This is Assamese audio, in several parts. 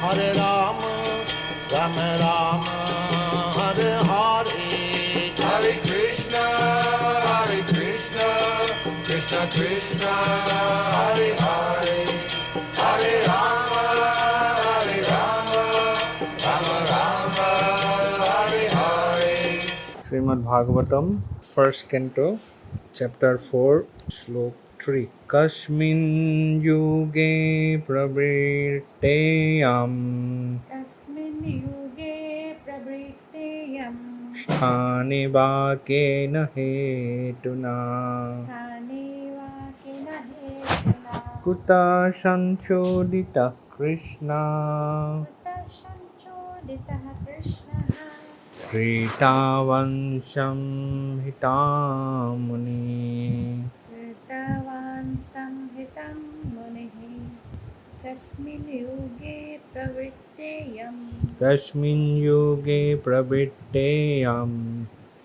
Hare Rama, Rama Rama, Hare Hare, Hare Krishna, Krishna Krishna, Hare Hare, Hare Rama, Rama Rama, Hare Hare. Srimad Bhagavatam, first canto, chapter 4, slok 3. Kasmin yuge pravritteyam तस्मिन् युगे प्रवृत्तेयं sthane vakena hetuna स्थाने वा किल हेतुना kuta sanchodita Krishna कुतः संचोदितः कृष्णः kritavansham hitamuni कृतवान् संहितं मुनिः तस्मिन् युगे प्रवृत्तेयं Kasmin yuge pravritteyam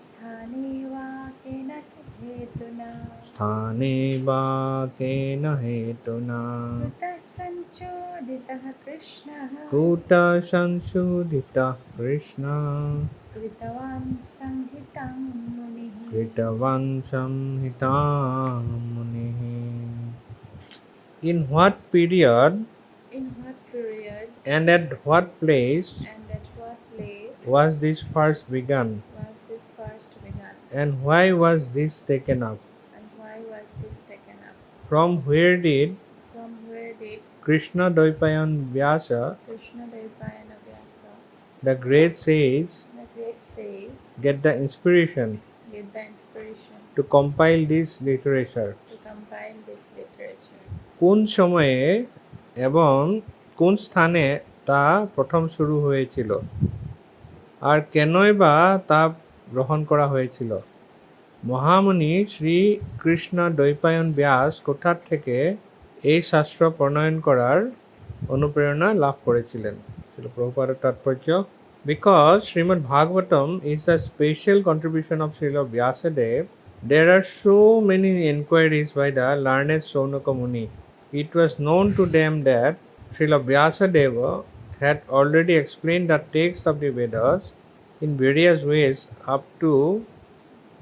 स्थाने वा केन हेतुना स्थाने vakena hetuna कुतः संचोदितः कृष्णः kuta sanchodita Krishna कृतवान् संहितं मुनिः kritavansham hitamuni. In what period In what period and at what place and at what place was this first begun, was this first begun, and why was this taken up? and why was this taken up? From where did From where did Krishna Dvaipayan Vyasa, Krishna Dvaipayana Vyasa, the great sage, the great says, get the inspiration get the inspiration to compile this literature? to compile this literature? কোন সময়ে এবং কোন স্থানে তা প্রথম শুরু হয়েছিল, আর কেনই বা তা গ্রহণ করা হয়েছিল? মহামুনি শ্রী কৃষ্ণ দ্বৈপায়ন ব্যাস কোথার থেকে এই শাস্ত্র প্রণয়ন করার অনুপ্রেরণা লাভ করেছিলেন? ছিল প্রভুপাদের তাৎপর্য। Because Shrimad Bhagavatam is a special contribution of Srila Vyasadeva, there are so many inquiries by the learned Saunaka Muni. It was known to them that Srila Vyasadeva had already explained the text of the Vedas in various ways up to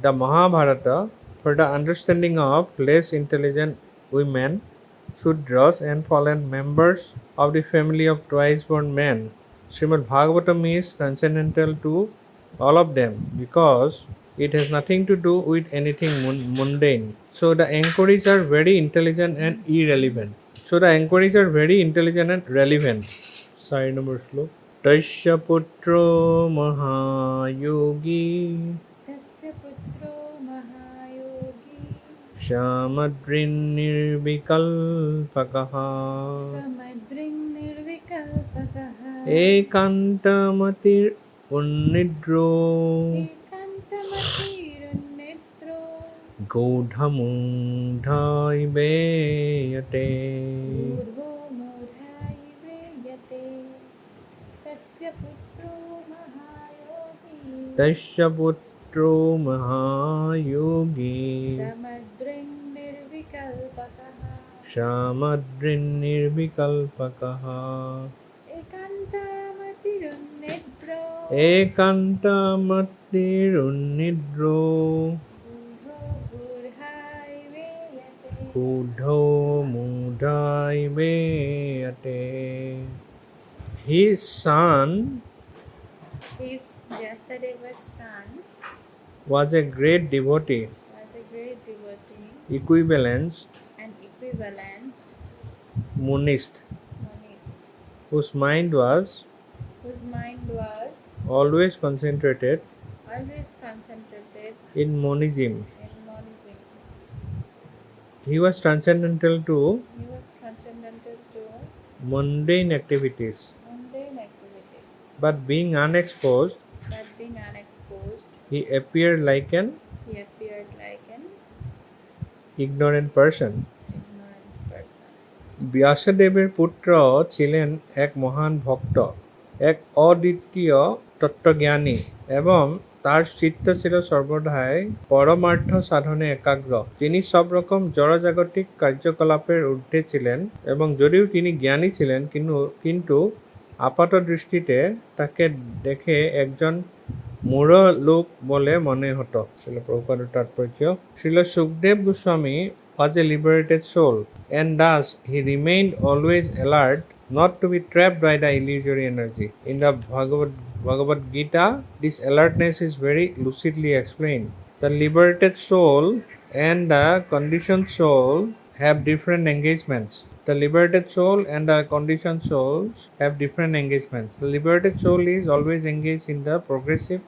the Mahabharata for the understanding of less intelligent women, Shudras, and fallen members of the family of twice-born men. Srimad Bhagavatam is transcendental to all of them because it has nothing to do with anything mundane. So the inquiries are very intelligent and irrelevant. Sorry, number slow. Tasya putro mahayogi तस्य पुत्रो महायोगी Shamadrinirvikalpakaha समद्रिङ्निर्विकल्पकः Ekantamati unnidro एकान्तमतिरुन्निद्रो Godhamudhaibeyate पूर्वो मूढायिवे यते तस्य पुत्रो महायोगी Tasya putro mahayogi समद्रिङ्निर्विकल्पकः Shamadrinirvikalpakaha एकान्तमतिरुन्निद्रो Ekantamatirunnidro पूर्वो मूढायिवे यते Budho mudhaibeyate. His son His Vyasadeva's son was a great devotee, was a great devotee equibalanced and equivalent monist, monist, whose mind was whose mind was always concentrated always concentrated in monism. in monism. He was transcendental to He was transcendental to mundane activities, mundane activities, but being unexposed, but being unexposed, he appeared like an he appeared like an ignorant person. ignorant person. ব্যাসদেবের পুত্র ছিলেন এক মহান ভক্ত, এক অদ্বিতীয় তত্ত্বজ্ঞানী, এবং তার চিত্ত ছিল সর্বদাই পরমার্থ সাধনে একাগ্র। তিনি সব রকম জড়জাগতিক কার্যকলাপের ঊর্ধ্বে ছিলেন, এবং যদিও তিনি জ্ঞানী ছিলেন কিন্তু আপাত দৃষ্টিতে তাকে দেখে একজন মূঢ় লোক বলে মনে হতো। শিল প্রভুপাদের তাৎপর্য, Srila Sukdev Goswami was a liberated soul, and thus he remained always alert not to be trapped by the illusory energy. In the Bhagavad Gita, this alertness is very lucidly explained. The liberated soul and the conditioned soul have different engagements. The liberated soul and the conditioned souls have different engagements. The liberated soul is always engaged in the progressive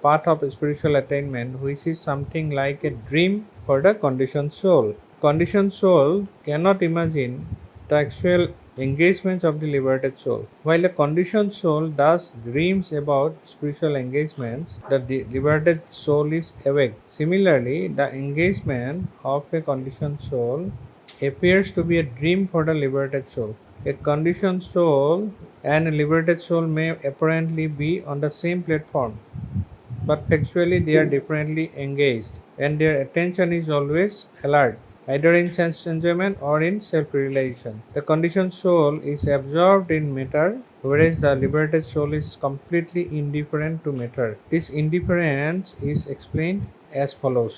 path of spiritual attainment, which is something like a dream for the conditioned soul. Conditioned soul cannot imagine the actual engagements of the liberated soul. While a conditioned soul thus dreams about spiritual engagements, the liberated soul is awake. Similarly, the engagement of a conditioned soul appears to be a dream for the liberated soul. A conditioned soul and a liberated soul may apparently be on the same platform, but factually they are differently engaged, and their attention is always alert, either in sense enjoyment or in self-realization. The conditioned soul is absorbed in matter, whereas the liberated soul is completely indifferent to matter. This indifference is explained as follows.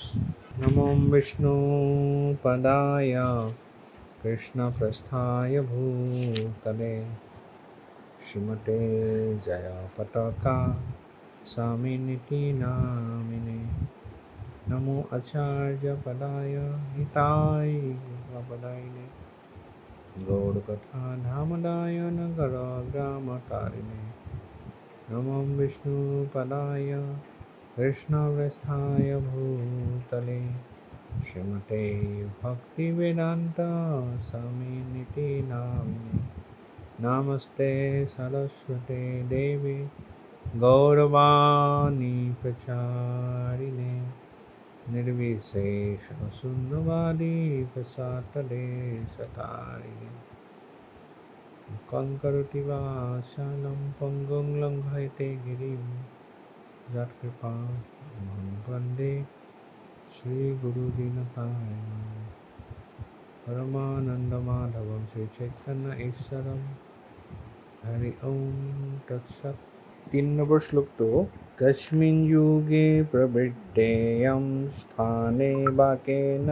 Namo Vishnu Padaya Krishna Prasthaya Bhutale Shrimate Jaya Pataka Saminiti Namine Namo Acharya Padaya Hitai Padayane Gaur Katha Dhamadaya Nagara Grama Tarine Namo Vishnu Padaya Krishna Prasthaya Bhutale Shrimate Bhakti Vedanta Saminiti Namine Namaste Saraswate Devi Gauravani Pracharine Nirvishesha Sundavadi Prasatade Satarine Kankaruti Vasalam Pangong Langhaite Girim Jatkripa Vande Shri Guru Dinapaya Paramananda Madhavam Shri Chaitanya Isaram Hari Om Tat Sat 3 নম্বর শ্লোকটো কস্মিন যুগে প্রবৃত্তেয়ং স্থানে বাকেন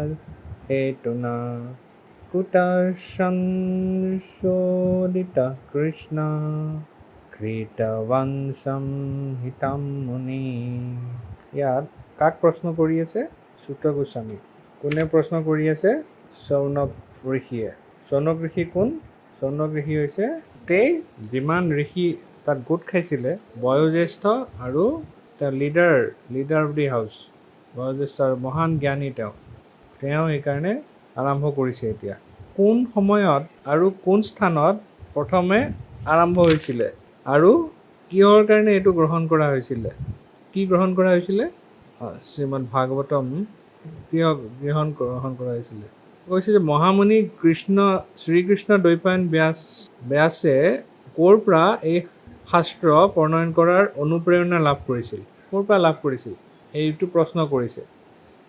হেতুনা কুতঃ সংশোধিতঃ কৃষ্ণ কৃতবাং সংহিতাম মুনি। ইয়াত কাক প্ৰশ্ন কৰি আছে? সূত গোস্বামী। কোনে প্ৰশ্ন কৰি আছে? শৌনক ঋষিয়ে। শৌনক ঋষি কোন? শৌনক ঋষি হৈছে গোটেই যিমান ঋষি তাত গোট খাইছিলে, বয়োজ্যেষ্ঠ আৰু তেওঁ লিডাৰ অফ দি হাউচ, বয়োজ্যেষ্ঠ আৰু মহান জ্ঞানী তেওঁ সেইকাৰণে আৰম্ভ কৰিছে। এতিয়া কোন সময়ত আৰু কোন স্থানত প্ৰথমে আৰম্ভ হৈছিলে আৰু কিহৰ কাৰণে এইটো গ্ৰহণ কৰা হৈছিলে? কি গ্ৰহণ কৰা হৈছিলে? শ্ৰীমদ ভাগৱতম কিয় গ্ৰহণ কৰা হৈছিলে? কৈছে যে মহামুনি শ্ৰীকৃষ্ণ দ্বৈপায়ন ব্যাসে ক'ৰ পৰা এই শাস্ত্ৰ প্ৰণয়ন কৰাৰ অনুপ্ৰেৰণা লাভ কৰিছিল? ক'ৰ পৰা লাভ কৰিছিল? এইটো প্ৰশ্ন কৰিছে।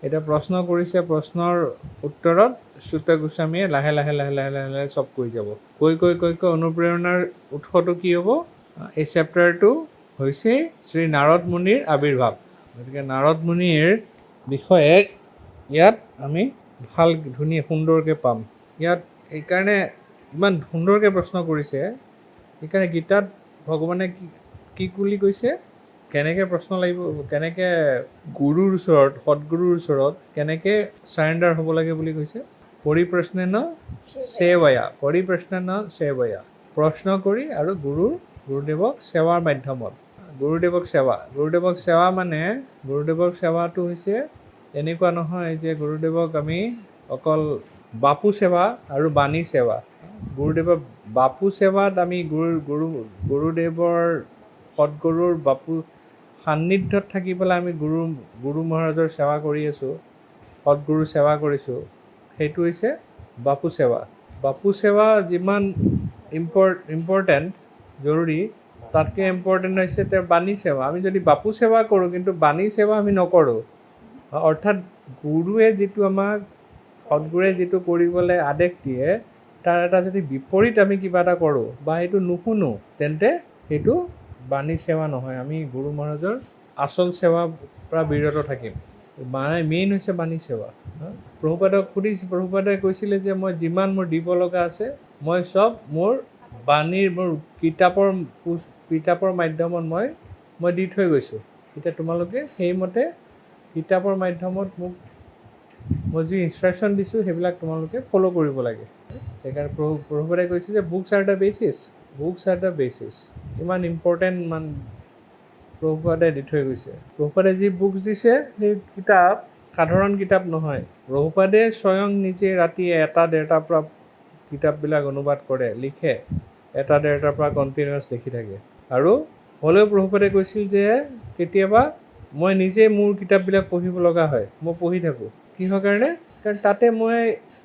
এতিয়া প্ৰশ্ন কৰিছে, প্ৰশ্নৰ উত্তৰত সূত গোস্বামীয়ে লাহে লাহে চব কৈ যাব। কৈ অনুপ্ৰেৰণাৰ উৎসটো কি হ'ব? এই চেপ্টাৰটো হৈছে শ্ৰী নাৰদ মুনিৰ আৱিৰ্ভাৱ। গতিকে নাৰদ মুনিৰ বিষয়ে ইয়াত আমি ভাল ধুনীয়া সুন্দৰকৈ পাম। ইয়াত এইকাৰণে ইমান সুন্দৰকৈ প্ৰশ্ন কৰিছে, সেইকাৰণে গীতাত ভগৱানে কি বুলি কৈছে, কেনেকৈ প্ৰশ্ন লাগিব, কেনেকৈ গুৰুৰ ওচৰত, সদগুৰুৰ ওচৰত কেনেকৈ চাৰেণ্ডাৰ হ'ব লাগে বুলি কৈছে। পৰিপ্ৰশ্নেন সেৱয়া, প্ৰশ্ন কৰি আৰু গুৰুদেৱক সেৱাৰ মাধ্যমত। গুৰুদেৱক সেৱা মানে গুৰুদেৱক সেৱাটো হৈছে এনেকুৱা নহয় যে গুৰুদেৱক আমি অকল বাপু সেৱা আৰু বাণী সেৱা। গুৰুদেৱৰ বাপু সেৱাত আমি গুৰুদেৱৰ সদগুৰুৰ বাপু সান্নিধ্যত থাকি পেলাই আমি গুৰু মহাৰাজৰ সেৱা কৰি আছোঁ, সদগুৰুৰ সেৱা কৰিছোঁ, সেইটো হৈছে বাপু সেৱা। বাপু সেৱা যিমান ইম্পৰ্টেণ্ট, জৰুৰী, তাতকৈ ইম্পৰ্টেণ্ট হৈছে তেওঁৰ বাণী সেৱা। আমি যদি বাপু সেৱা কৰোঁ কিন্তু বাণী সেৱা আমি নকৰোঁ, অৰ্থাৎ গুৰুৱে যিটো আমাক, সদগুৰুৱে যিটো কৰিবলৈ আদেশ দিয়ে, তাৰ এটা যদি বিপৰীত আমি কিবা এটা কৰোঁ বা সেইটো নুশুনো তেন্তে সেইটো বাণী সেৱা নহয়। আমি গুৰু মহাৰাজৰ আচল সেৱাৰ পৰা বিৰত থাকিম। মেইন হৈছে বাণী সেৱা। প্ৰভুপাদক প্ৰভুপাদে কৈছিলে যে মই যিমান মোৰ দিব লগা আছে মই চব মোৰ বাণীৰ মোৰ কিতাপৰ মাধ্যমত মই দি থৈ গৈছোঁ। এতিয়া তোমালোকে সেইমতে কিতাপৰ মাধ্যমত মই যি ইনষ্ট্ৰাকশ্যন দিছোঁ সেইবিলাক তোমালোকে ফ'ল' কৰিব লাগে। সেইকাৰণে প্ৰভুপাদে কৈছে যে বুকছ আৰ দ্য বেচিছ। ইমান ইম্পৰ্টেণ্ট প্ৰভুপাদে দি থৈ গৈছে। প্ৰভুপাদে যি বুকছ দিছে সেই কিতাপ সাধাৰণ কিতাপ নহয়। প্ৰভুপাদে স্বয়ং নিজে ৰাতি 1-1:30 পৰা কিতাপবিলাক অনুবাদ কৰে, লিখে। 1-1:30 পৰা কণ্টিনিউৱাছ লিখি থাকে। আৰু হ'লেও প্ৰভুপাদে কৈছিল যে কেতিয়াবা মই নিজে মোৰ কিতাপবিলাক পঢ়িব লগা হয়, মই পঢ়ি থাকোঁ। কিহৰ কাৰণে? কাৰণ তাতে মই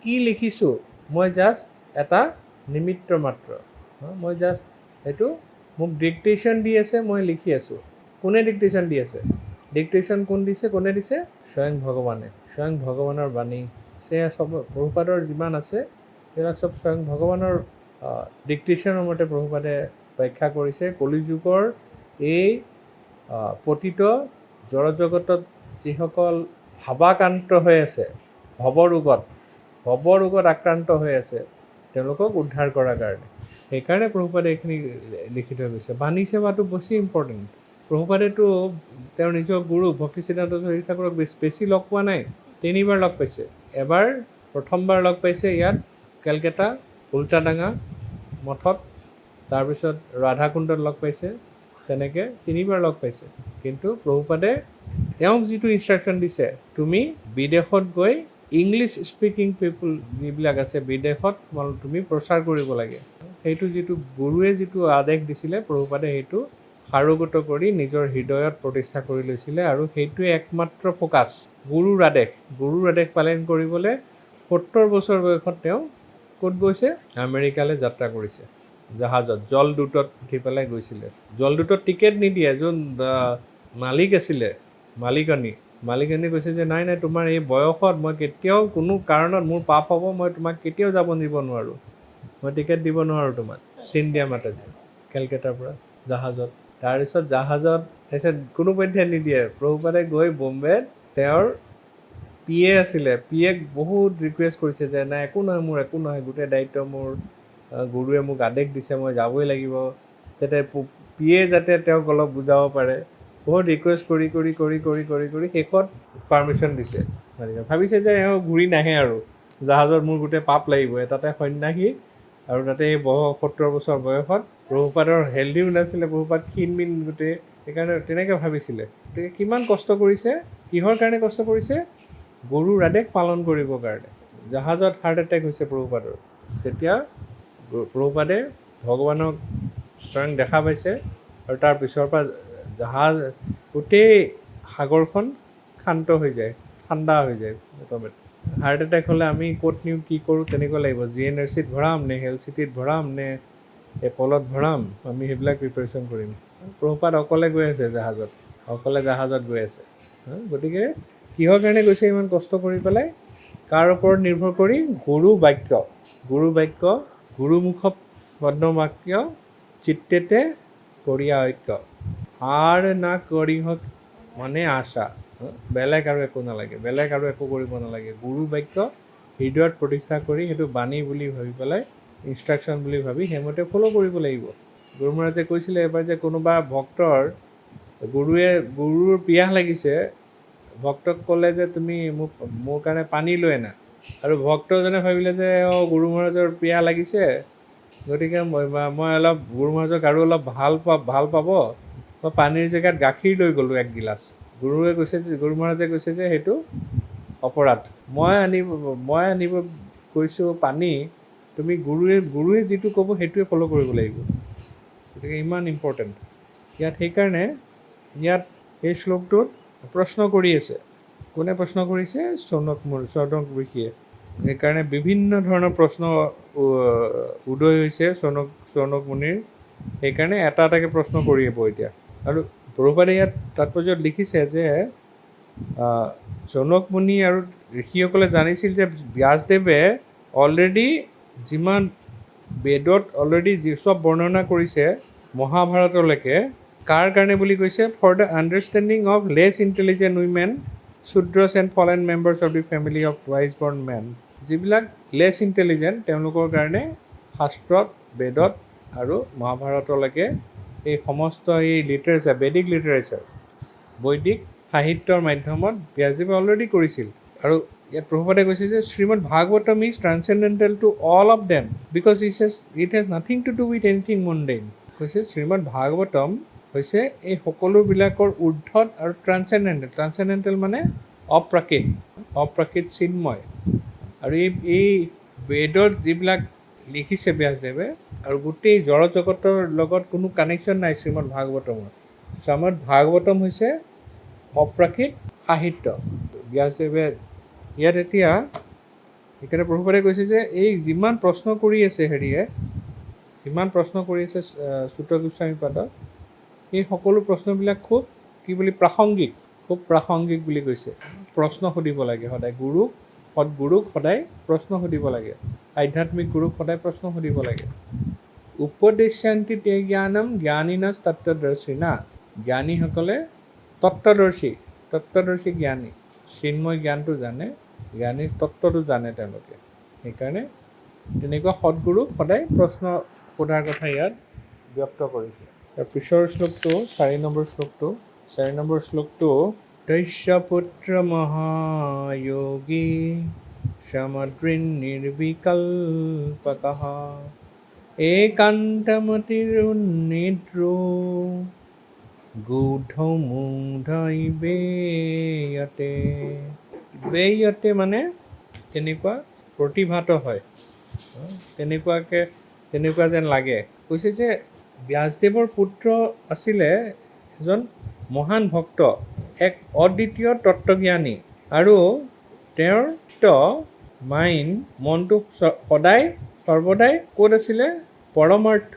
কি লিখিছোঁ মই জাষ্ট এটা নিমিত্ত মাত্ৰ। মই জাষ্ট সেইটো মোক ডিক্টেশ্যন দি আছে, মই লিখি আছোঁ। কোনে ডিক্টেশ্যন দি আছে? ডিক্টেশ্যন কোনে দিছে? স্বয়ং ভগৱানে। স্বয়ং ভগৱানৰ বাণী সেয়া চব প্ৰভুপাদৰ যিমান আছে সেইবিলাক চব স্বয়ং ভগৱানৰ ডিক্টেশ্যনৰ মতে প্ৰভুপাদে ব্যাখ্যা কৰিছে। কলিযুগৰ এই পতিত জড়জগতত যিসকল ভাৱাক্ৰান্ত হৈ আছে, ভৱৰোগত আক্ৰান্ত হৈ আছে তেওঁলোকক উদ্ধাৰ কৰাৰ কাৰণে। সেইকাৰণে প্ৰভুপাদে এইখিনি লিখি থৈ গৈছে। বাণী সেৱাটো বেছি ইম্পৰ্টেণ্ট। প্ৰভুপাদেতো তেওঁৰ নিজৰ গুৰু ভক্তিচিদ্ধান্ত চৰিত্ৰ ঠাকুৰক বেছি লগ পোৱা নাই, 3বাৰ লগ পাইছে। প্ৰথমবাৰ লগ পাইছে ইয়াত কেলকাতা উল্টাডাঙা মঠত, তাৰপিছত ৰাধাকুণ্ডত লগ পাইছে, তেনেকৈ 3বাৰ লগ পাইছে। কিন্তু প্ৰভুপাদে তেওঁক যিটো ইনষ্ট্ৰাকশ্যন দিছে, তুমি বিদেশত গৈ ইংলিছ স্পিকিং পিপুল যিবিলাক আছে বিদেশত তুমি প্ৰচাৰ কৰিব লাগে। সেইটো যিটো গুৰুৱে যিটো আদেশ দিছিলে প্ৰভুপাদে সেইটো সাৰোগত কৰি নিজৰ হৃদয়ত প্ৰতিষ্ঠা কৰি লৈছিলে। আৰু সেইটোৱে একমাত্ৰ ফ'কাছ। গুৰুৰ আদেশ পালন কৰিবলৈ 70 বছৰ বয়সত তেওঁ ক'ত গৈছে? আমেৰিকালৈ যাত্ৰা কৰিছে জাহাজত, জলদূতত উঠি পেলাই গৈছিলে। জলদূতত টিকেট নিদিয়ে। যোন মালিক আছিলে, মালিকনী কৈছে যে নাই তোমাৰ এই বয়সত মই কেতিয়াও কোনো কাৰণত মোৰ পাপ হ'ব, মই তোমাক কেতিয়াও যাব দিব নোৱাৰোঁ, মই টিকেট দিব নোৱাৰোঁ তোমাক। চিন্ধিয়া মাতাজী কেলকাতাৰ পৰা জাহাজত। তাৰপিছত কোনোপধ্যে নিদিয়ে। প্ৰভুপাদে গৈ বম্বেত তেওঁৰ PA আছিলে, PAক বহুত ৰিকুৱেষ্ট কৰিছে যে নাই একো নহয়, গোটেই দায়িত্ব মোৰ, গুৰুৱে মোক আদেশ দিছে, মই যাবই লাগিব, যাতে PA যাতে তেওঁক অলপ বুজাব পাৰে। বহুত ৰিকুৱেষ্ট কৰি শেষত পাৰ্মিশ্যন দিছে। ভাবিছে যে ঘূৰি নাহে আৰু জাহাজত মোৰ গোটেই পাপ লাগিব। তাতে সন্ন্যাসী আৰু তাতে এই 70 বছৰ বয়সত প্ৰভুপাদৰ হেল্ডিও নাছিলে, প্ৰভুপাদ ক্ষীণমিন গোটেই, সেইকাৰণে তেনেকৈ ভাবিছিলে। গতিকে কিমান কষ্ট কৰিছে, কিহৰ কাৰণে কষ্ট কৰিছে? গুৰুৰ আদেশ পালন কৰিবৰ কাৰণে। জাহাজত হাৰ্ট এটেক হৈছে প্ৰভুপাদৰ। তেতিয়া প্ৰভুপাদে ভগৱানক স্বয়ং দেখা পাইছে আৰু তাৰ পিছৰ পৰা গোটেই সাগৰখন শান্ত হৈ যায়, ঠাণ্ডা হৈ যায়। হাৰ্ট এটেক হ'লে আমি ক'ত নিওঁ কি কৰোঁ তেনেকুৱা লাগিব। GNRCত ভৰাম নে হেল্থ চিটিত ভৰাম নে এপলত ভৰাম, আমি সেইবিলাক প্ৰিপেৰেশ্যন কৰিম। প্ৰভুপাদ অকলে গৈ আছে জাহাজত গৈ আছে। গতিকে কিহৰ কাৰণে গৈছে ইমান কষ্ট কৰি পেলাই? কাৰ ওপৰত নিৰ্ভৰ কৰি? গুৰু বাক্য গুৰুমুখ পদ্মবাক্য চিত্তেতে কৰিয়া ঐক্য আৰ না কৰিহক মানে আশা। বেলেগ আৰু একো নালাগে, বেলেগ আৰু একো কৰিব নালাগে। গুৰু বাক্য হৃদয়ত প্ৰতিষ্ঠা কৰি সেইটো বাণী বুলি ভাবি পেলাই, ইনষ্ট্ৰাকশ্যন বুলি ভাবি সেইমতে ফ'ল' কৰিব লাগিব। গুৰু মহাৰাজে কৈছিলে এবাৰ যে কোনোবা ভক্তৰ গুৰুৰ পিয়াহ লাগিছে, ভক্তক ক'লে যে তুমি মোৰ কাৰণে পানী লৈ আনা। আৰু ভক্তজনে ভাবিলে যে গুৰু মহাৰাজৰ পিয়াহ লাগিছে, গতিকে মই অলপ গুৰু মহাৰাজক আৰু অলপ ভাল পাব, মই পানীৰ জেগাত গাখীৰ লৈ গ'লোঁ 1 গিলাচ। গুৰু মহাৰাজে কৈছে যে সেইটো অপৰাধ। মই আনিব কৈছোঁ পানী, তুমি গুৰুৱে যিটো ক'ব সেইটোৱে ফ'ল' কৰিব লাগিব। গতিকে ইমান ইম্পৰ্টেণ্ট সেইকাৰণে ইয়াত এই শ্লোকটোত প্ৰশ্ন কৰি আছে। কোনে প্ৰশ্ন কৰিছে? চৌনক ঋষিয়ে। সেইকাৰণে বিভিন্ন ধৰণৰ প্ৰশ্ন উদয় হৈছে চৌনক মুনিৰ। সেইকাৰণে এটাকৈ প্ৰশ্ন কৰি আহিব এতিয়া। আৰু প্ৰভুপাদে ইয়াত তাৎপৰ্যত লিখিছে যে চৌনক মুনি আৰু ঋষিসকলে জানিছিল যে ব্যাসদেৱে অলৰেডি যিমান বেদত অলৰেডি যি চব বৰ্ণনা কৰিছে মহাভাৰতলৈকে কাৰ কাৰণে বুলি কৈছে for the understanding of less intelligent women Shudras and fallen members of the family of twice born men যিবিলাক লেছ ইণ্টেলিজেণ্ট তেওঁলোকৰ কাৰণে শাস্ত্ৰত বেদত আৰু মহাভাৰতলৈকে এই সমস্ত এই লিটাৰেচাৰ বেদিক লিটাৰেচাৰ বৈদিক সাহিত্যৰ মাধ্যমত ব্যাসদেৱে অলৰেডি কৰিছিল আৰু ইয়াত প্ৰভুপাদে কৈছে যে Shrimad Bhagavatam is transcendental to all of them because it has nothing to do with anything mundane কৈছে শ্ৰীমদ ভাগৱতম হৈছে এই সকলোবিলাকৰ ঊৰ্ধত আৰু ট্ৰান্সেণ্ডেণ্টেল মানে অপ্ৰাকৃত চিন্ময় আৰু এই বেদত যিবিলাক লিখিছে ব্যাসদেৱে আৰু গোটেই জড় জগতৰ লগত কোনো কানেকশ্যন নাই শ্ৰীমদ ভাগৱতমৰ শ্ৰীমদ ভাগৱতম হৈছে অপ্ৰাকৃত সাহিত্য ব্যাসদেৱে ইয়াত এতিয়া সেইকাৰণে প্ৰভুপাদে কৈছে যে এই যিমান প্ৰশ্ন কৰি আছে চুত গোস্বামী পাদত এই সকলো প্ৰশ্নবিলাক খুব প্ৰাসংগিক বুলি কৈছে প্ৰশ্ন সুধিব লাগে সদায় সদগুৰুক সদায় প্ৰশ্ন সুধিব লাগে আধ্যাত্মিক গুৰুক সদায় প্ৰশ্ন সুধিব লাগে উপদেশান্তি তে জ্ঞানম জ্ঞানীনাচ তত্ত্বদৰ্শিনা জ্ঞানীসকলে তত্ত্বদৰ্শী জ্ঞানী চিন্ময় জ্ঞানটো জানে জ্ঞানীৰ তত্ত্বটো জানে তেওঁলোকে সেইকাৰণে তেনেকুৱা সদগুৰুক সদায় প্ৰশ্ন সোধাৰ কথা ইয়াত ব্যক্ত কৰিছে তাৰ পিছৰ শ্লোকটো 4 নম্বৰ শ্লোকটো দৈশ্যপুত্ৰ মহায়োগী সমদ্ৰিন নিৰ্বিকল্পকঃ একান্তমতিৰুন্নিদ্ৰো গূঢ়মূঢ়ৈবেয়তে মানে তেনেকুৱা প্ৰতিভাত হয় তেনেকুৱা যেন লাগে কৈছে যে ব্যাসদেৱৰ পুত্ৰ আছিলে এজন মহান ভক্ত এক অদ্বিতীয় তত্ত্বজ্ঞানী আৰু তেওঁৰ মনটো সৰ্বদাই ক'ত আছিলে পৰমাৰ্থ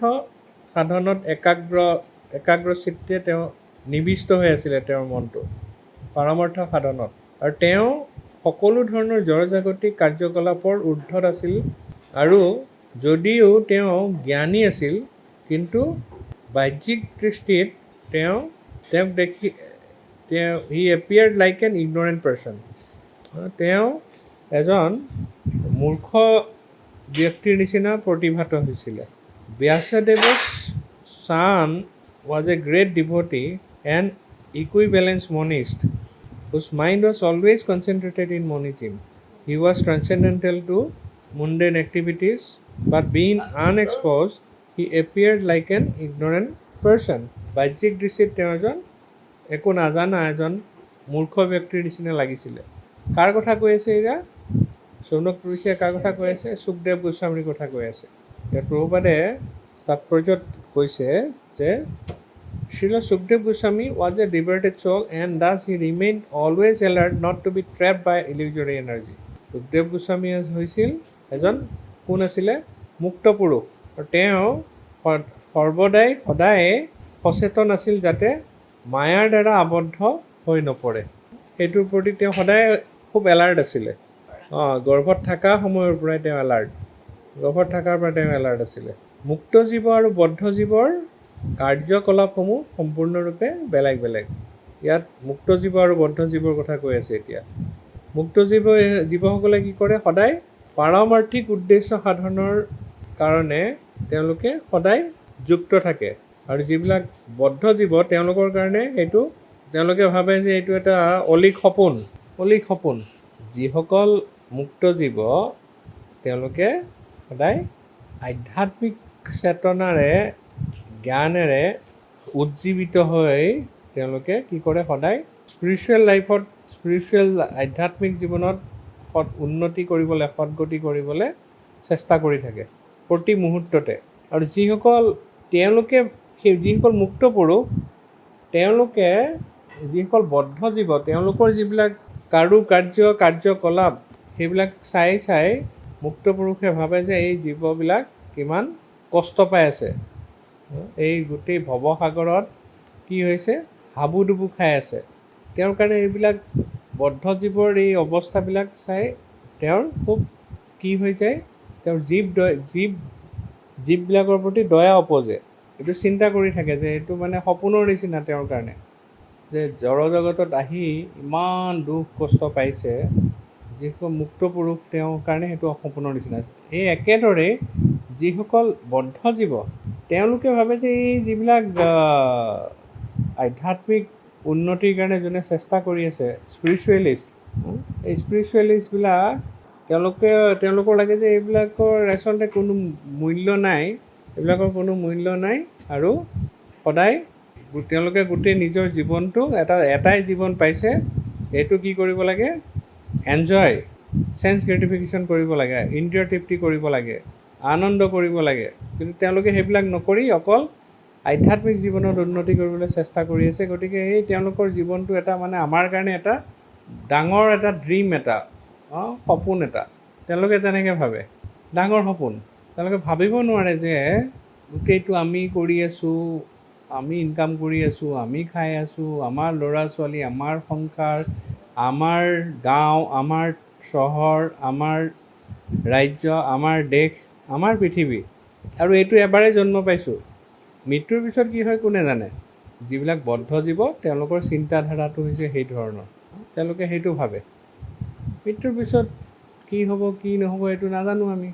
সাধনত একাগ্ৰ চিত্তে তেওঁ নিবিষ্ট হৈ আছিলে তেওঁৰ মনটো পৰমাৰ্থ সাধনত আৰু তেওঁ সকলো ধৰণৰ জড়জাগতিক কাৰ্যকলাপৰ ঊৰ্ধত আছিল আৰু যদিও তেওঁ জ্ঞানী আছিল কিন্তু বাহ্যিক দৃষ্টিত তেওঁক দেখি হি এপিয়াৰ্ড লাইক এন ইগনৰেণ্ট পাৰ্চন তেওঁ এজন মূৰ্খ ব্যক্তিৰ নিচিনা প্ৰতিভাত হৈছিলে ব্যাসদেৱৰ son was a great devotee and equivalence monist whose mind was always concentrated in monism. He was transcendental to mundane activities, but being unexposed, he appeared like an ignorant person. বাহ্যিক দৃষ্টিত তেওঁ এজন একো নাজানা এজন মূৰ্খ ব্যক্তিৰ নিচিনা লাগিছিলে কাৰ কথা কৈ আছে এয়া শৌনক ঋষিয়ে কাৰ কথা কৈ আছে সুখদেৱ গোস্বামীৰ কথা কৈ আছে ইয়াত প্ৰভুপাদে তাৎপৰ্যত কৈছে যে Srila Sukdev Goswami was a liberated soul and thus he remained always alert not to be trapped by illusory energy. Sukdev Goswami হৈছিল এজন কোন আছিলে মুক্ত পুৰুষ আৰু তেওঁ সদায় সচেতন আছিল যাতে মায়াৰ দ্বাৰা আবদ্ধ হৈ নপৰে সেইটোৰ প্ৰতি তেওঁ সদায় খুব এলাৰ্ট আছিলে গৰ্ভত থকা সময়ৰ পৰাই তেওঁ এলাৰ্ট আছিলে মুক্ত জীৱ আৰু বদ্ধ জীৱৰ কাৰ্যকলাপসমূহ সম্পূৰ্ণৰূপে বেলেগ ইয়াত মুক্ত জীৱ আৰু বদ্ধ জীৱৰ কথা কৈ আছে এতিয়া মুক্ত জীৱসকলে কি কৰে সদায় পাৰমাৰ্থিক উদ্দেশ্য সাধনৰ কাৰণে তেওঁলোকে সদায় যুক্ত থাকে আৰু যিবিলাক বদ্ধ জীৱ তেওঁলোকৰ কাৰণে তেওঁলোকে ভাবে যে এইটো এটা অলিক সপোন যিসকল মুক্ত জীৱ তেওঁলোকে সদায় আধ্যাত্মিক চেতনাৰে জ্ঞানেৰে উজ্জীৱিত হৈ তেওঁলোকে কি কৰে সদায় স্পিৰিচুৱেল আধ্যাত্মিক জীৱনত উন্নতি কৰিবলৈ সৎগতি কৰিবলৈ চেষ্টা কৰি থাকে প্ৰতি মুহূৰ্ততে আৰু যিসকল মুক্ত পুৰুষ তেওঁলোকে যিসকল বদ্ধ জীৱ তেওঁলোকৰ যিবিলাক কাৰ্যকলাপ সেইবিলাক চাই মুক্ত পুৰুষে ভাবে যে এই জীৱবিলাক কিমান কষ্ট পাই আছে এই গোটেই ভৱসাগৰত কি হৈছে হাবুডুবু খাই আছে তেওঁৰ কাৰণে এইবিলাক বদ্ধ জীৱৰ এই অৱস্থাবিলাক চাই তেওঁৰ খুব কি হৈ যায় তেওঁৰ জীৱবিলাকৰ প্ৰতি দয়া উপজে। এইটো চিন্তা কৰি থাকে যে এইটো মানে সপোনৰ নিচিনা তেওঁৰ কাৰণে, যে জড়জগতত আহি ইমান দুখ কষ্ট পাইছে, যিসকল মুক্ত পুৰুষ তেওঁৰ কাৰণে সেইটো সপোনৰ নিচিনা। এই একেদৰেই যিসকল বদ্ধ জীৱ, তেওঁলোকে ভাবে যে এই যিবিলাক আধ্যাত্মিক উন্নতিৰ কাৰণে যোনে চেষ্টা কৰি আছে, স্পিৰিচুৱেলিষ্ট, এই স্পিৰিচুৱেলিষ্টবিলাক তেওঁলোকৰ লাগে যে এইবিলাকৰ আচলতে কোনো মূল্য নাই, এইবিলাকৰ কোনো মূল্য নাই, আৰু সদায় তেওঁলোকে গোটেই নিজৰ জীৱনটো এটাই জীৱন পাইছে, এইটো কি কৰিব লাগে, এনজয়, চেন্স গ্ৰেটিফিকেশ্যন কৰিব লাগে, ইন্দ্ৰিয় তৃপ্তি কৰিব লাগে, আনন্দ কৰিব লাগে। কিন্তু তেওঁলোকে সেইবিলাক নকৰি অকল আধ্যাত্মিক জীৱনত উন্নতি কৰিবলৈ চেষ্টা কৰি আছে। গতিকে এই তেওঁলোকৰ জীৱনটো এটা মানে আমাৰ কাৰণে এটা ডাঙৰ এটা ড্ৰিম, এটা সপোন এটা, তেওঁলোকে তেনেকৈ ভাবে, ডাঙৰ সপোন। তেওঁলোকে ভাবিব নোৱাৰে যে গোটেইটো আমি কৰি আছোঁ, আমি ইনকাম কৰি আছোঁ, আমি খাই আছোঁ, আমাৰ ল'ৰা ছোৱালী, আমাৰ সংসাৰ, আমাৰ গাঁও, আমাৰ চহৰ, আমাৰ ৰাজ্য, আমাৰ দেশ, আমাৰ পৃথিৱী, আৰু এইটো এবাৰেই জন্ম পাইছোঁ। মৃত্যুৰ পিছত কি হয় কোনে জানে। যিবিলাক বদ্ধ জীৱ, তেওঁলোকৰ চিন্তাধাৰাটো হৈছে সেই ধৰণৰ, তেওঁলোকে সেইটো ভাবে। মৃত্যুৰ পিছত কি হ'ব কি নহ'ব এইটো নাজানো আমি।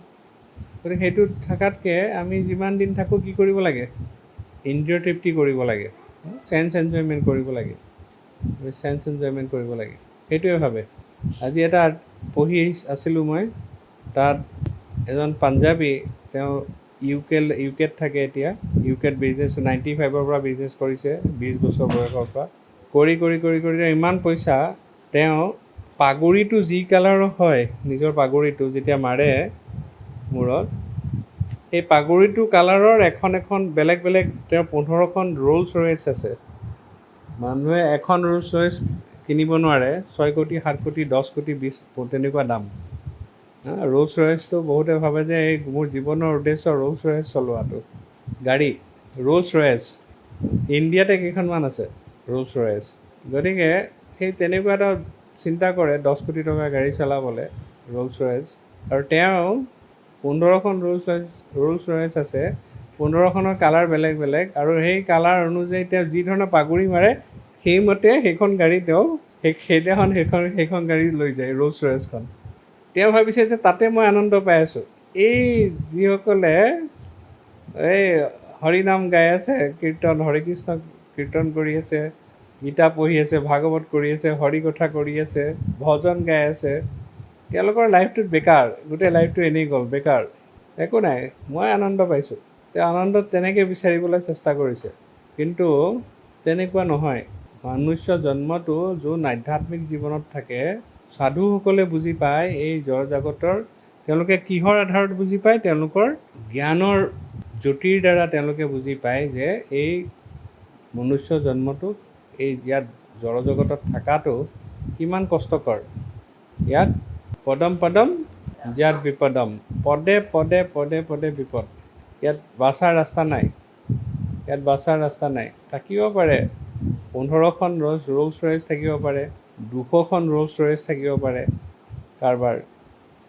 গতিকে সেইটো থকাতকৈ আমি যিমান দিন থাকোঁ কি কৰিব লাগে, ইন্দ্ৰিয় তৃপ্তি কৰিব লাগে, চেন্স এনজয়মেণ্ট কৰিব লাগে, সেইটোৱে ভাবে। আজি এটা পঢ়ি আছিলোঁ মই, তাত এজন পাঞ্জাবী, তেওঁ ইউকেত থাকে এতিয়া, ইউকেত বিজনেছ 95ৰ পৰা বিজনেছ কৰিছে, 20 বছৰ বয়সৰ পৰা কৰি ইমান পইচা। তেওঁ পাগুৰিটো যি কালাৰৰ হয়, নিজৰ পাগুৰিটো যেতিয়া মাৰে মূৰত, সেই পাগুৰিটো কালাৰৰ এখন বেলেগ তেওঁৰ 15খন ৰোলছ ৰয়েছ আছে। মানুহে এখন ৰোলছ ৰয়েছ কিনিব নোৱাৰে, 6 কোটি 7 কোটি 10 কোটি 20 তেনেকুৱা দাম। ৰোলছ ৰয়েছটো বহুতে ভাবে যে এই মোৰ জীৱনৰ উদ্দেশ্য ৰোলছ ৰয়েছ চলোৱাটো, গাড়ী ৰোলছ ৰয়েছ। ইণ্ডিয়াতে কেইখনমান আছে ৰোলছ ৰয়েছ। গতিকে সেই তেনেকুৱা এটা চিন্তা কৰে 10 কোটি টকা গাড়ী চলাবলৈ, ৰোলছ ৰয়েছ। আৰু তেওঁ 15খন ৰোলছ ৰয়েছ আছে, 15খনৰ কালাৰ বেলেগ, আৰু সেই কালাৰ অনুযায়ী তেওঁ যি ধৰণৰ পাগুৰি মাৰে, সেইমতে সেইখন গাড়ী তেওঁ সেইখন গাড়ী লৈ যায়, ৰোলছ ৰয়েছখন। তেওঁ ভাবিছে যে তাতে মই আনন্দ পাই আছোঁ। এই যিসকলে এই হৰিনাম গাই আছে, হৰি কৃষ্ণ কীৰ্তন কৰি আছে, গীতা পঢ়ি আছে, ভাগৱত কৰি আছে, হৰি কথা কৰি আছে, ভজন গাই আছে, তেওঁলোকৰ লাইফটোত বেকাৰ, গোটেই লাইফটো এনেই গ'ল, বেকাৰ, একো নাই, মই আনন্দ পাইছোঁ। তেওঁ আনন্দত তেনেকৈ বিচাৰিবলৈ চেষ্টা কৰিছে, কিন্তু তেনেকুৱা নহয়। মনুষ্য জন্মটো যোন আধ্যাত্মিক জীৱনত থাকে, সাধুসকলে বুজি পায় এই জড়জগতৰ, তেওঁলোকে কিহৰ আধাৰত বুজি পায়, তেওঁলোকৰ জ্ঞানৰ জ্যোতিৰ দ্বাৰা তেওঁলোকে বুজি পায় যে এই মনুষ্য জন্মটো, এই ইয়াত জড়জগতত থকাটো কিমান কষ্টকৰ। ইয়াত পদম জ্ঞাত বিপদম, পদে বিপদ। ইয়াত বাচাৰ ৰাস্তা নাই। থাকিব পাৰে 15খন ৰোলছ ৰয়েছ থাকিব পাৰে, 200খন ৰোলছ ৰয়েছ থাকিব পাৰে, কাৰোবাৰ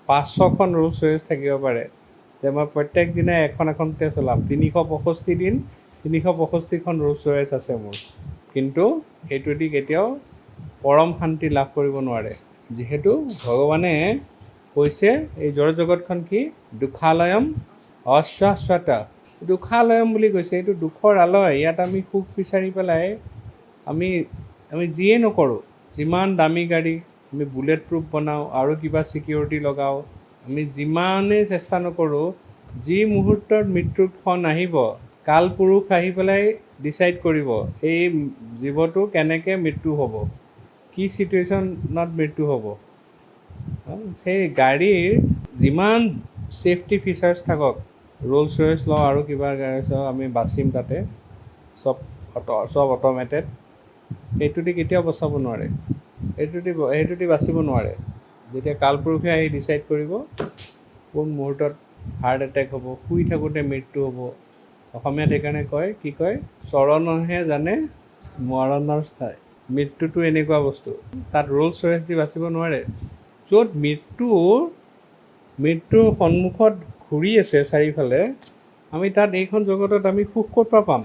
500খন ৰোলছ ৰয়েছ থাকিব পাৰে, যে মই প্ৰত্যেক দিনাই এখনকৈ চলাম, 365 দিন 365খন ৰোলছ ৰয়েছ আছে মোৰ। কিন্তু সেইটোদি কেতিয়াও পৰম শান্তি লাভ কৰিব নোৱাৰে, যিহেতু ভগৱানে কৈছে এই জড়জগতখন কি, দুখালয়ম অশ্বাশ্বত, দুখালয়ম বুলি কৈছে। এইটো দুখৰ আলয়। ইয়াত আমি সুখ বিচাৰি পেলাই আমি যিয়ে নকৰোঁ, যিমান দামী গাড়ী আমি বুলেট প্ৰুফ বনাওঁ, আৰু কিবা ছিকিউৰিটি লগাওঁ, আমি যিমানেই চেষ্টা নকৰোঁ, যি মুহূৰ্তত মৃত্যুৰ ক্ষণ আহিব, কালপুৰুষ আহি পেলাই ডিচাইড কৰিব এই জীৱটো কেনেকৈ মৃত্যু হ'ব, কি চিটুৱেশ্যনত মৃত্যু হ'ব। সেই গাড়ীৰ যিমান ছেফটি ফিচাৰ্ছ থাকক, ৰোলছ ৰয়েছ লওঁ আৰু কিবা গাড়ী লওঁ, আমি বাচিম তাতে, চব অট'মেটেড। সেইটোদি কেতিয়াও বচাব নোৱাৰে, সেইটোদি বাচিব নোৱাৰে। যেতিয়া কালপুৰুষে আহি ডিচাইড কৰিব কোন মুহূৰ্তত হাৰ্ট এটেক হ'ব, শুই থাকোঁতে মৃত্যু হ'ব। অসমীয়াত সেইকাৰণে কয়, কি কয়, চৰণৰহে জানে মৰণৰ ঠাই। মৃত্যুটো এনেকুৱা বস্তু, তাত ৰোলছ ৰয়েছ দি বাচিব নোৱাৰে। য'ত মৃত্যুৰ মৃত্যুৰ সন্মুখত ঘূৰি আছে চাৰিওফালে, আমি তাত এইখন জগতত আমি সুখ ক'ৰ পৰা পাম?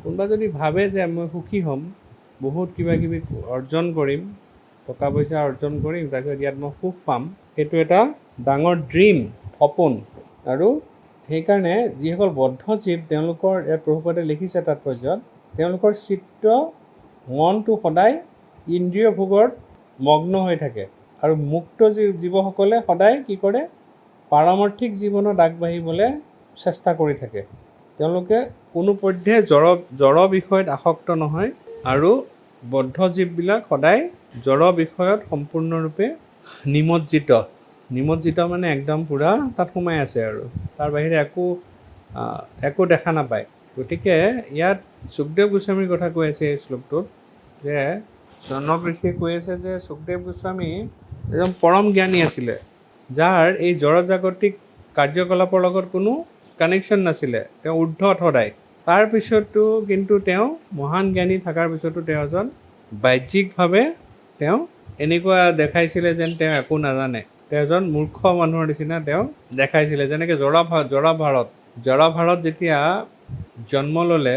কোনোবা যদি ভাবে যে মই সুখী হ'ম, বহুত কিবা কিবি অৰ্জন কৰিম, টকা পইচা অৰ্জন কৰিম, তাৰপিছত ইয়াত মই সুখ পাম, সেইটো এটা ডাঙৰ ড্ৰিম, সপোন। আৰু সেইকাৰণে যিসকল বদ্ধ জীৱ, তেওঁলোকৰ ইয়াত প্ৰভুপাদে লিখিছে তাৎপৰ্যত, তেওঁলোকৰ চিত্ৰ মনটো সদায় ইন্দ্ৰিয় ভোগত মগ্ন হৈ থাকে। আৰু মুক্ত জীৱসকলে সদায় কি কৰে? পাৰমাৰ্থিক জীৱনত আগবাঢ়িবলৈ চেষ্টা কৰি থাকে। তেওঁলোকে কোনোপধ্যে জড় বিষয়ত আসক্ত নহয়। আৰু বদ্ধ জীৱবিলাক সদায় জড় বিষয়ত সম্পূৰ্ণৰূপে নিমজ্জিত মানে একদম পূৰা তাত সোমাই আছে আৰু তাৰ বাহিৰে একো দেখা নাপায়। গতিকে ইয়াত সুখদেৱ গোস্বামীৰ কথা কৈ আছে এই শ্লোকটোত, যে জনক ঋষিয়ে কৈ আছে যে সুখদেৱ গোস্বামী এজন পৰম জ্ঞানী আছিলে, যাৰ এই জড়জাগতিক কাৰ্যকলাপৰ লগত কোনো কানেকশ্যন নাছিলে। তেওঁ ঊৰ্ধ্বত সদায়। তাৰপিছতো কিন্তু তেওঁ মহান জ্ঞানী থকাৰ পিছতো তেওঁ এজন বাহ্যিকভাৱে তেওঁ এনেকুৱা দেখাইছিলে যেন তেওঁ একো নাজানে। তেওঁ এজন মূৰ্খ মানুহৰ নিচিনা তেওঁ দেখাইছিলে। যেনেকৈ জৰা ভাৰত যেতিয়া জন্ম ল'লে,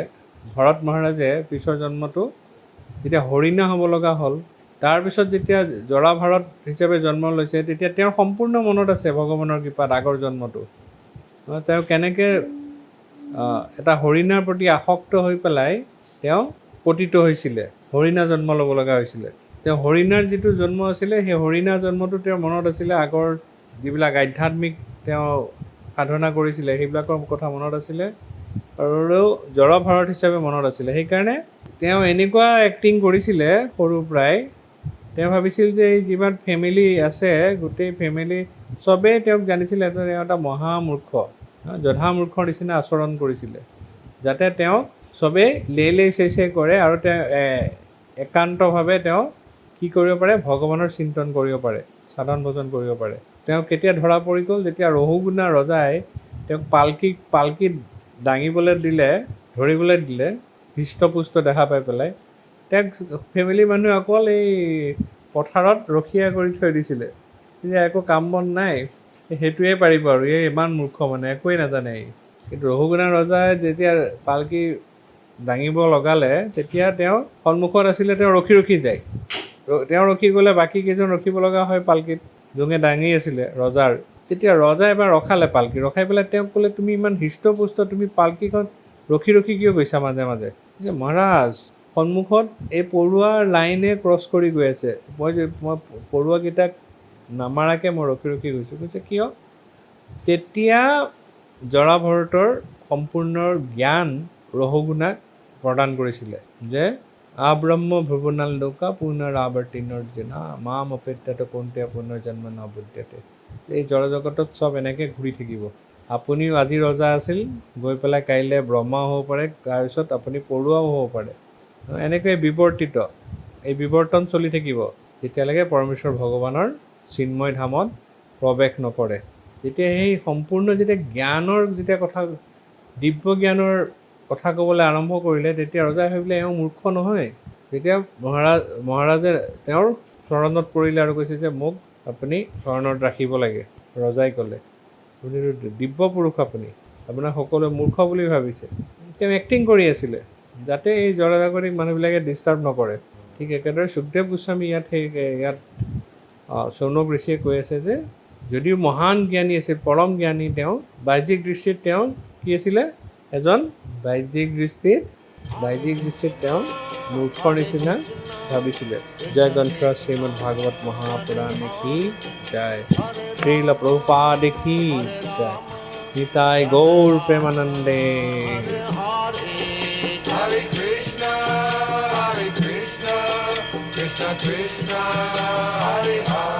ভৰত মহাৰাজে পিছৰ জন্মটো যেতিয়া হৰিণা হ'ব লগা হ'ল, তাৰপিছত যেতিয়া জৰা ভাৰত হিচাপে জন্ম লৈছে, তেতিয়া তেওঁৰ সম্পূৰ্ণ মনত আছে ভগৱানৰ কৃপাত আগৰ জন্মটো। তেওঁ কেনেকৈ এটা হৰিণাৰ প্ৰতি আসক্ত হৈ পেলাই তেওঁ পতিত হৈছিলে, হৰিণা জন্ম ল'ব লগা হৈছিলে। তেওঁ হৰিণাৰ যিটো জন্ম আছিলে, সেই হৰিণা জন্মটো তেওঁৰ মনত আছিলে। আগৰ যিবিলাক আধ্যাত্মিক তেওঁ সাধনা কৰিছিলে, সেইবিলাকৰ কথা মনত আছিলে। আৰু জড় ভাৰত হিচাপে মনত আছিলে। সেইকাৰণে তেওঁ এনেকুৱা এক্টিং কৰিছিলে সৰুৰ পৰাই। তেওঁ ভাবিছিল যে এই যিমান ফেমিলি আছে, গোটেই ফেমিলি চবেই তেওঁক জানিছিলে তেওঁ এটা মহামূৰ্খ, জধামূৰ্খৰ নিচিনা আচৰণ কৰিছিলে, যাতে তেওঁক চবেই লেই চেই কৰে আৰু তেওঁ একান্তভাৱে তেওঁ কি কৰিব পাৰে? ভগৱানৰ চিন্তন কৰিব পাৰে, সাধন ভজন কৰিব পাৰে। তেওঁ কেতিয়া ধৰা পৰি গ'ল? যেতিয়া ৰহুগুণা ৰজাই তেওঁক পালকিত দাঙিবলৈ ধৰিবলৈ দিলে, হৃষ্টপুষ্ট দেখা পাই পেলাই, তেওঁক ফেমিলি মানুহে অকল এই পথাৰত ৰখীয়া কৰি থৈ দিছিলে, যে একো কাম বন নাই, সেইটোৱে পাৰিব আৰু এই ইমান মূৰ্খ মানে, একোৱেই নাজানে। কিন্তু ৰহুগুণা ৰজাই যেতিয়া পালকি দাঙিব লগালে, তেতিয়া তেওঁ সন্মুখত আছিলে, তেওঁ ৰখি যায়। তেওঁ ৰখি গ'লে বাকী কেইজন ৰখিব লগা হয় পালকিত, যোনে দাঙি আছিলে ৰজাৰ। তেতিয়া ৰজাই এবাৰ ৰখালে পালকি, ৰখাই পেলাই তেওঁক ক'লে, তুমি ইমান হৃষ্টপুষ্ট, তুমি পালকিখন ৰখি কিয় গৈছা মাজে মাজে? যে মহাৰাজ, সন্মুখত এই পৰুৱাৰ লাইনে ক্ৰছ কৰি গৈ আছে, মই পৰুৱাকেইটাক নামাৰাকৈ মই ৰখি গৈছোঁ। কৈছে কিয়? তেতিয়া জৰা ভৰতৰ সম্পূৰ্ণ জ্ঞান ৰহুগুণাক প্ৰদান কৰিছিলে, যে আব্ৰহ্ম ভুৱনাল লোকা পুনৰাৱৰ্তিনৰ্জুনা মাম অপেক্ষাত কৌন্তেয় পুনৰ্জন্ম নবুদ্ধ্যতে। এই জড়জগতত চব এনেকৈ ঘূৰি থাকিব। আপুনিও আজি ৰজা আছিল, গৈ পেলাই কাইলৈ ব্ৰহ্মাও হ'ব পাৰে, তাৰপিছত আপুনি পৰুৱাও হ'ব পাৰে। এনেকৈ এই বিৱৰ্তন চলি থাকিব, যেতিয়ালৈকে পৰমেশ্বৰ ভগৱানৰ চিন্ময় ধামত প্ৰৱেশ নকৰে। যেতিয়া সেই সম্পূৰ্ণ জ্ঞানৰ কথা, দিব্য জ্ঞানৰ কথা ক'বলৈ আৰম্ভ কৰিলে, তেতিয়া ৰজাই ভাবিলে এওঁ মূৰ্খ নহয়। তেতিয়া মহাৰাজে তেওঁৰ চৰণত পৰিলে আৰু কৈছে যে মোক আপুনি চৰণত ৰাখিব লাগে। ৰজাই ক'লে, আপুনিতো দিব্য পুৰুষ, আপোনাক সকলোৱে মূৰ্খ বুলি ভাবিছে। তেওঁ এক্টিং কৰি আছিলে, যাতে এই জড়জাগতিক মানুহবিলাকে ডিষ্টাৰ্ব নকৰে। ঠিক একেদৰে সুখদেৱ গোস্বামী ইয়াত শৌনক ঋষিয়ে কৈ আছে যে যদিও মহান জ্ঞানী আছিল, পৰম জ্ঞানী, তেওঁ বাহ্যিক দৃষ্টিত তেওঁ কি আছিলে? এজন বাহ্যিক দৃষ্টিত তেওঁ মূৰ্খৰ নিচিনা ভাবিছিলে। জয় গ্ৰন্থ শ্ৰীমদ ভাগৱত মহাপুৰাণে কি জয়, শ্ৰীল প্ৰভুপাদে কি জয়, Nitai Gaur প্ৰেমানন্দে। Hare Krishna, Krishna Krishna, Hare Hare.